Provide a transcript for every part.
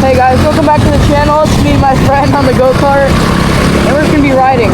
Hey guys, welcome back to the channel. It's me and my friend on the go-kart, and we're gonna be riding.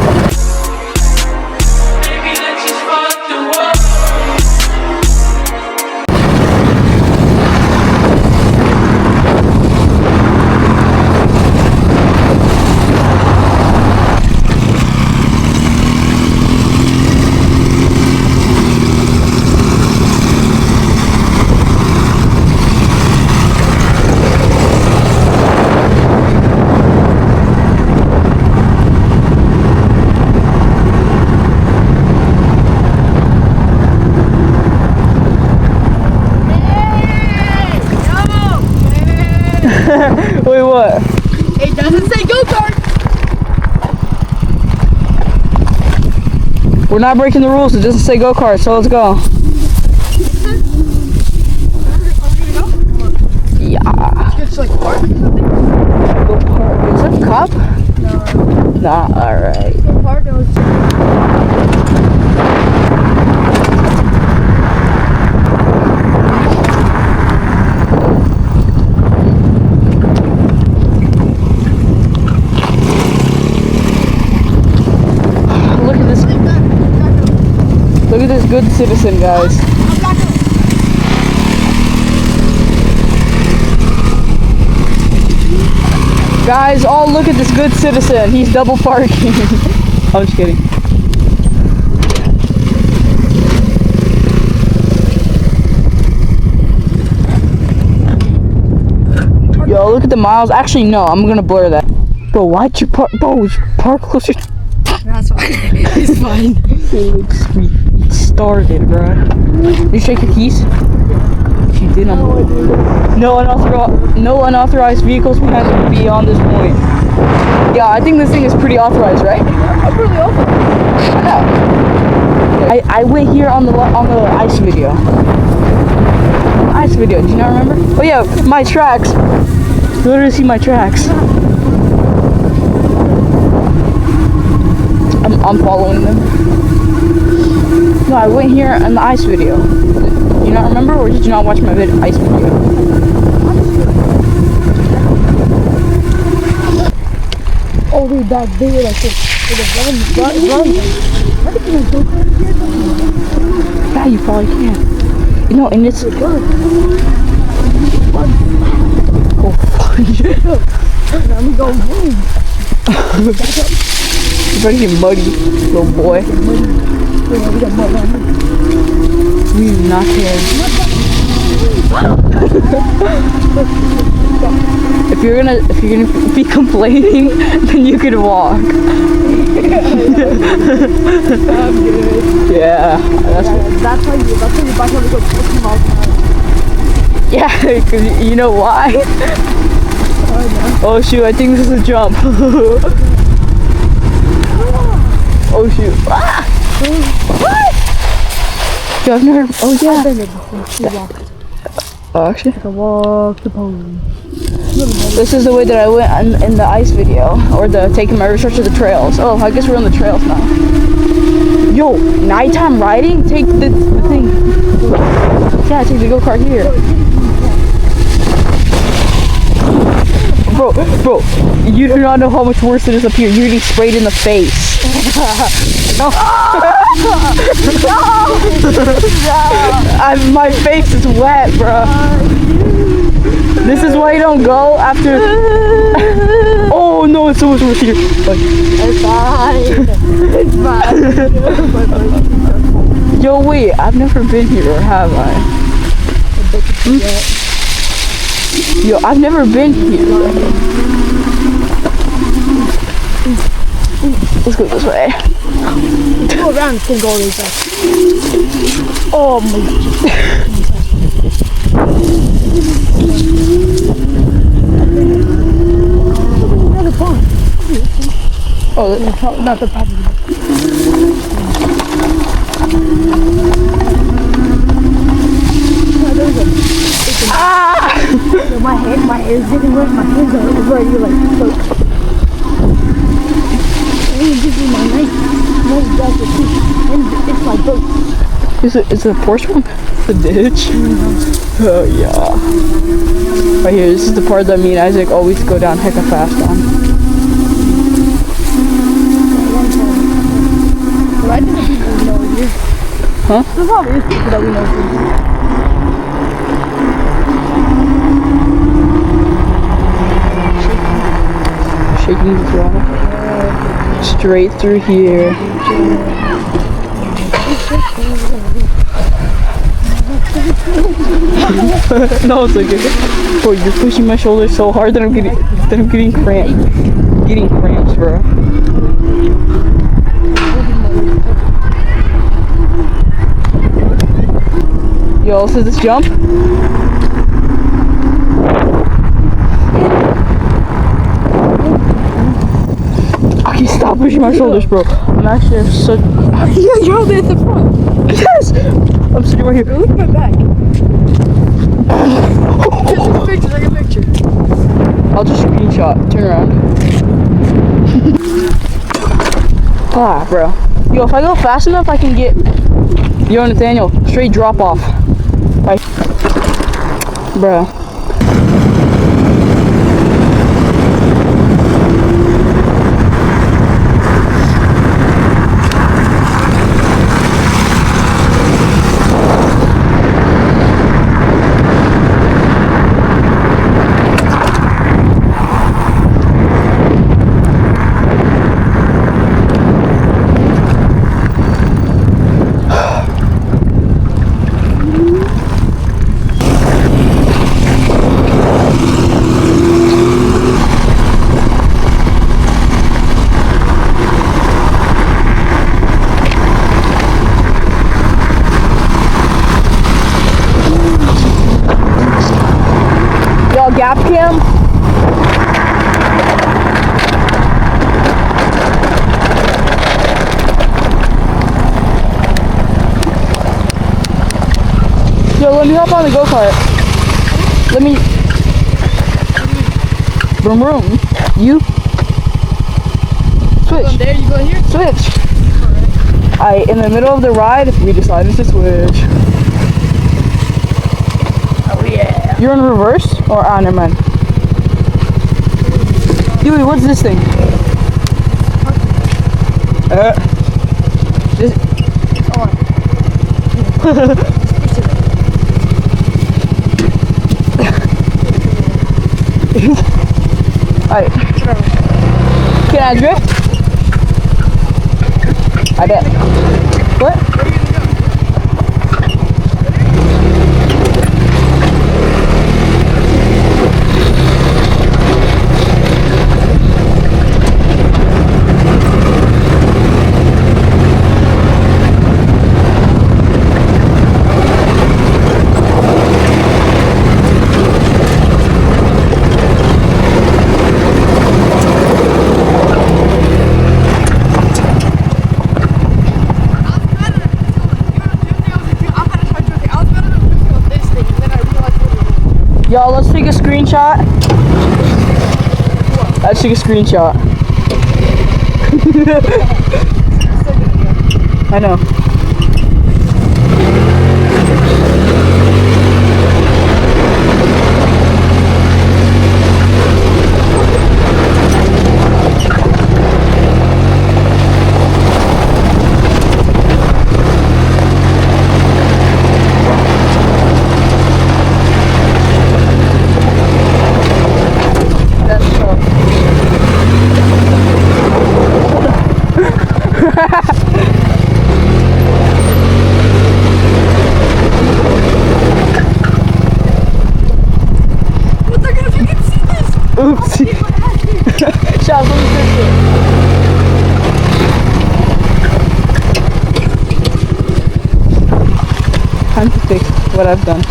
Wait, what? It doesn't say go-kart. We're not breaking the rules. It doesn't say go-kart, so let's go. Yeah. It's like park. Go-kart. Is that a cop? No. Nah, alright. Park, it was... Look at this good citizen, guys. Guys, all look at this good citizen. He's double parking. I'm just kidding. Yo, look at the miles. Actually, no, I'm gonna blur that. Bro, why'd you park? Bro, park closer. That's fine. It's fine. Sweet. Started, bro. Did you shake your keys? If you did, no unauthorized vehicles can be on this point. Yeah, I think this thing is pretty authorized, right? I'm really authorized. I know. I went here on the ice video. Ice video. Do you not remember? Oh yeah, my tracks. You literally see my tracks. I'm following them. No, I went here in the ice video. You not remember, or did you not watch my ice video? Oh, dude, that video, that's it. Run. Yeah, you probably can. You know, and it's... Go fudge. Let me go boom. You're ready to get muddy, little boy. We do not care. If you're gonna be complaining, then you can walk. I'm good. Yeah, that's how you back when you go 50 miles an hour. yeah, because you know why? Oh shoot, I think this is a jump. Oh shoot. Ah! What? Yo, I've never... Oh yeah. I've been there before. She walked. Oh, actually? I walked the pony. This is the way that I went in the ice video. Or the taking my research of the trails. Oh, I guess we're on the trails now. Yo, nighttime riding? Take the thing. Yeah, take the go-kart here. Bro, you do not know how much worse it is up here. You're getting sprayed in the face. No. My face is wet, bro. This is why you don't go after. Oh no, it's so much worse here. It's fine. It's fine. Yo, wait, I've never been here, or have I? Yo, I've never been here. Let's go this way. Go around and go this way. Oh my god. Oh, not the property. ah! My hair is getting wet. My hands are ready to like soak. Give me my nice jacket too. And it's my boat. Is it a Porsche one? The ditch? Oh yeah. Right here, this is the part that me and Isaac always go down hecka fast on. But I think the people we know here. Huh? There probably is people that we know here. Shaking the throttle. Straight through here. No, it's okay. Bro, you're pushing my shoulder so hard that I'm getting cramps. Getting cramps, bro. Yo, so this jump. Okay, stop pushing my shoulders, bro. I'm actually such. Yeah, you're over at the front. Yes! I'm sitting right here. Look at my back. Take a picture. I'll just screenshot. Turn around. Ah, bro. Yo, if I go fast enough, I can get. Yo, Nathaniel, straight drop off. Right. Bro. Gap cam. Yo, let me hop on the go-kart. Let me. Vroom vroom. You. Switch. There, you go here. Switch. Alright, in the middle of the ride, we decided to switch. Oh yeah. You're in reverse? Or on, never mind. Dude, what's this thing? This. On. Alright. Can I drift? I bet. What? Y'all, let's take a screenshot. Let's take a screenshot. I know. Oopsie. Charles, let me fix it. Time to fix what I've done.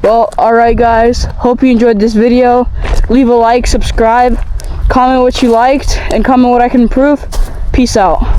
Well, alright guys. Hope you enjoyed this video. Leave a like, subscribe, comment what you liked, and comment what I can improve. Peace out.